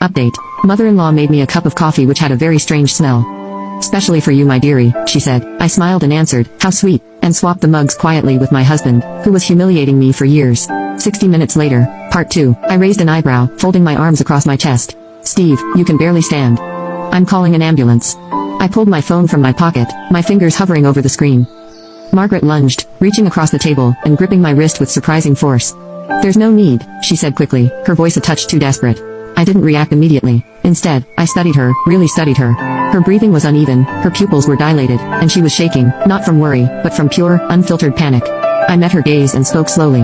Update. Mother-in-law made me a cup of coffee which had a very strange smell. Specially for you, my dearie, she said. I smiled and answered, how sweet, and swapped the mugs quietly with my husband, who was humiliating me for years. 60 minutes later, part 2. I raised an eyebrow, folding my arms across my chest. Steve, you can barely stand. I'm calling an ambulance. I pulled my phone from my pocket, my fingers hovering over the screen. Margaret lunged, reaching across the table, and gripping my wrist with surprising force. There's no need, she said quickly, her voice a touch too desperate. I didn't react immediately. Instead, I studied her, really studied her. Her breathing was uneven, her pupils were dilated, and she was shaking, not from worry, but from pure, unfiltered panic. I met her gaze and spoke slowly.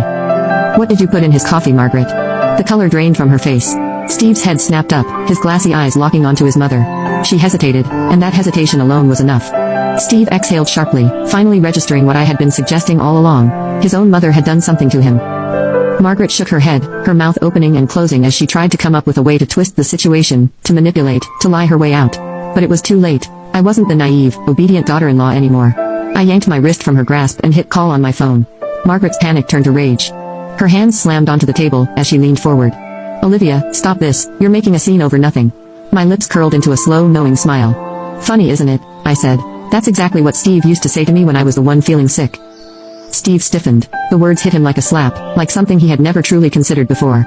What did you put in his coffee, Margaret? The color drained from her face. Steve's head snapped up, his glassy eyes locking onto his mother. She hesitated, and that hesitation alone was enough. Steve exhaled sharply, finally registering what I had been suggesting all along. His own mother had done something to him. Margaret shook her head, her mouth opening and closing as she tried to come up with a way to twist the situation, to manipulate, to lie her way out. But it was too late. I wasn't the naive, obedient daughter-in-law anymore. I yanked my wrist from her grasp and hit call on my phone. Margaret's panic turned to rage. Her hands slammed onto the table as she leaned forward. Olivia, stop this, you're making a scene over nothing. My lips curled into a slow, knowing smile. Funny, isn't it? I said. That's exactly what Steve used to say to me when I was the one feeling sick. Steve stiffened. The words hit him like a slap, like something he had never truly considered before.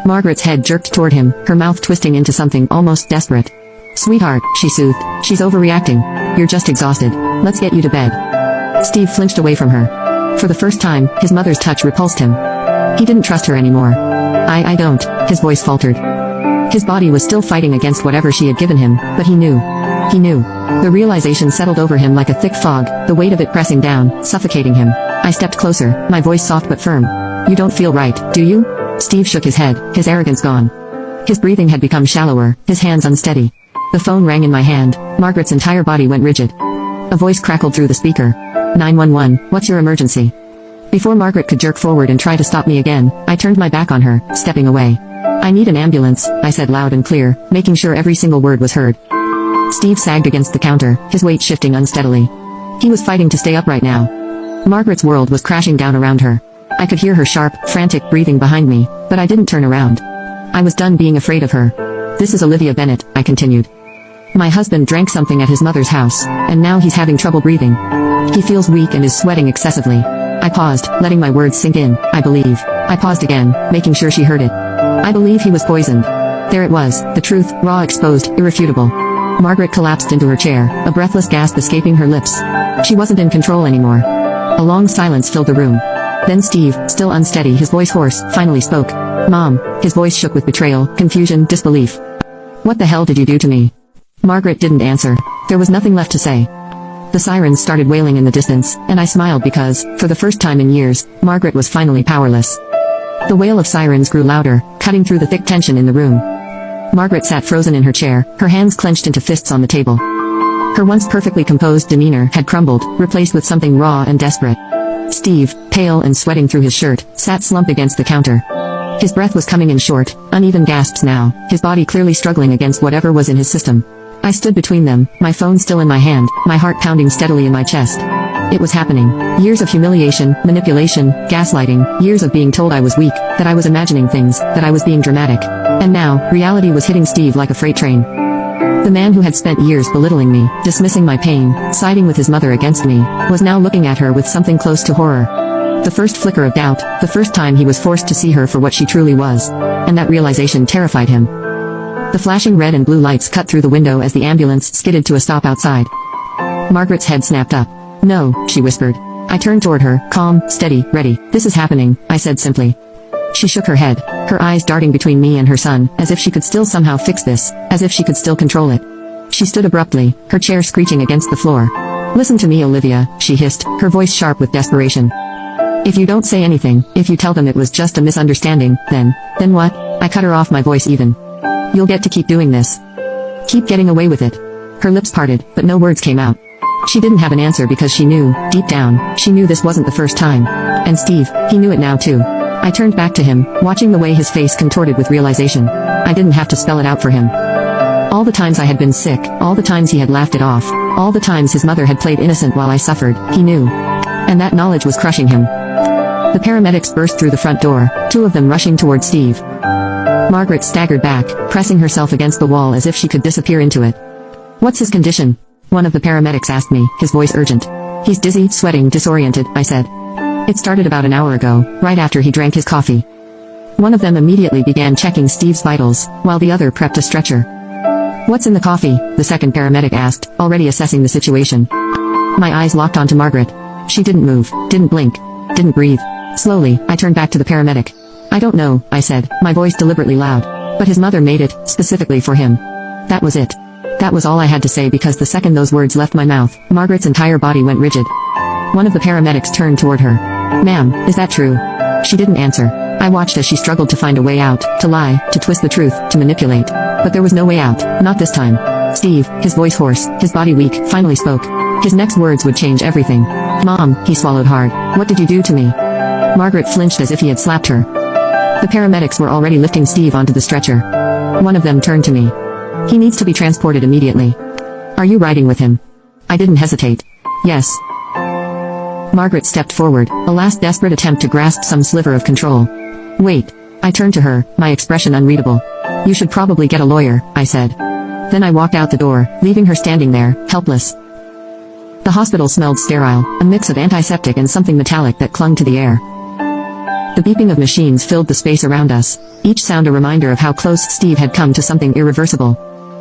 Margaret's head jerked toward him, her mouth twisting into something almost desperate. Sweetheart, she soothed. She's overreacting. You're just exhausted. Let's get you to bed. Steve flinched away from her. For the first time, his mother's touch repulsed him. He didn't trust her anymore. I don't, his voice faltered. His body was still fighting against whatever she had given him, but he knew. He knew. The realization settled over him like a thick fog, the weight of it pressing down, suffocating him. I stepped closer, my voice soft but firm. You don't feel right, do you? Steve shook his head, his arrogance gone. His breathing had become shallower, his hands unsteady. The phone rang in my hand. Margaret's entire body went rigid. A voice crackled through the speaker. 911, what's your emergency? Before Margaret could jerk forward and try to stop me again, I turned my back on her, stepping away. I need an ambulance, I said loud and clear, making sure every single word was heard. Steve sagged against the counter, his weight shifting unsteadily. He was fighting to stay upright now. Margaret's world was crashing down around her. I could hear her sharp, frantic breathing behind me, but I didn't turn around. I was done being afraid of her. This is Olivia Bennett, I continued. My husband drank something at his mother's house, and now he's having trouble breathing. He feels weak and is sweating excessively. I paused, letting my words sink in. I believe. I paused again, making sure she heard it. I believe he was poisoned. There it was, the truth, raw, exposed, irrefutable. Margaret collapsed into her chair, a breathless gasp escaping her lips. She wasn't in control anymore. A long silence filled the room. Then Steve, still unsteady, his voice hoarse, finally spoke. Mom. His voice shook with betrayal, confusion, disbelief. What the hell did you do to me? Margaret didn't answer. There was nothing left to say. The sirens started wailing in the distance, and I smiled because, for the first time in years, Margaret was finally powerless. The wail of sirens grew louder, cutting through the thick tension in the room. Margaret sat frozen in her chair, her hands clenched into fists on the table. Her once perfectly composed demeanor had crumbled, replaced with something raw and desperate. Steve, pale and sweating through his shirt, sat slumped against the counter. His breath was coming in short, uneven gasps now, his body clearly struggling against whatever was in his system. I stood between them, my phone still in my hand, my heart pounding steadily in my chest. It was happening. Years of humiliation, manipulation, gaslighting, years of being told I was weak, that I was imagining things, that I was being dramatic. And now, reality was hitting Steve like a freight train. The man who had spent years belittling me, dismissing my pain, siding with his mother against me, was now looking at her with something close to horror. The first flicker of doubt, the first time he was forced to see her for what she truly was. And that realization terrified him. The flashing red and blue lights cut through the window as the ambulance skidded to a stop outside. Margaret's head snapped up. No, she whispered. I turned toward her, calm, steady, ready. This is happening, I said simply. She shook her head, her eyes darting between me and her son, as if she could still somehow fix this, as if she could still control it. She stood abruptly, her chair screeching against the floor. Listen to me, Olivia, she hissed, her voice sharp with desperation. If you don't say anything, if you tell them it was just a misunderstanding, then what? I cut her off, my voice even. You'll get to keep doing this. Keep getting away with it. Her lips parted, but no words came out. She didn't have an answer because she knew, deep down, she knew this wasn't the first time. And Steve, he knew it now too. I turned back to him, watching the way his face contorted with realization. I didn't have to spell it out for him. All the times I had been sick, all the times he had laughed it off, all the times his mother had played innocent while I suffered, he knew. And that knowledge was crushing him. The paramedics burst through the front door, two of them rushing toward Steve. Margaret staggered back, pressing herself against the wall as if she could disappear into it. "What's his condition?" one of the paramedics asked me, his voice urgent. "He's dizzy, sweating, disoriented," I said. "It started about an hour ago, right after he drank his coffee." One of them immediately began checking Steve's vitals, while the other prepped a stretcher. "What's in the coffee?" the second paramedic asked, already assessing the situation. My eyes locked onto Margaret. She didn't move, didn't blink, didn't breathe. Slowly, I turned back to the paramedic. "I don't know," I said, my voice deliberately loud. "But his mother made it, specifically for him." That was it. That was all I had to say because the second those words left my mouth, Margaret's entire body went rigid. One of the paramedics turned toward her. "Ma'am, is that true?" She didn't answer. I watched as she struggled to find a way out, to lie, to twist the truth, to manipulate. But there was no way out, not this time. Steve, his voice hoarse, his body weak, finally spoke. His next words would change everything. "Mom," he swallowed hard. "What did you do to me?" Margaret flinched as if he had slapped her. The paramedics were already lifting Steve onto the stretcher. One of them turned to me. "He needs to be transported immediately. Are you riding with him?" I didn't hesitate. "Yes." Margaret stepped forward, a last desperate attempt to grasp some sliver of control. "Wait." I turned to her, my expression unreadable. "You should probably get a lawyer," I said. Then I walked out the door, leaving her standing there, helpless. The hospital smelled sterile, a mix of antiseptic and something metallic that clung to the air. The beeping of machines filled the space around us, each sound a reminder of how close Steve had come to something irreversible.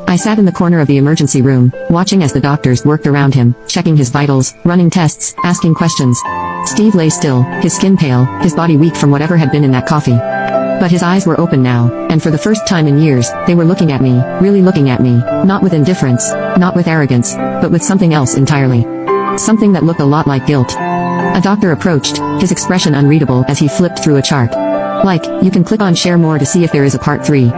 I sat in the corner of the emergency room, watching as the doctors worked around him, checking his vitals, running tests, asking questions. Steve lay still, his skin pale, his body weak from whatever had been in that coffee. But his eyes were open now, and for the first time in years, they were looking at me, really looking at me, not with indifference, not with arrogance, but with something else entirely. Something that looked a lot like guilt. A doctor approached, his expression unreadable as he flipped through a chart. "Like, you can click on share more to see if there is a part 3.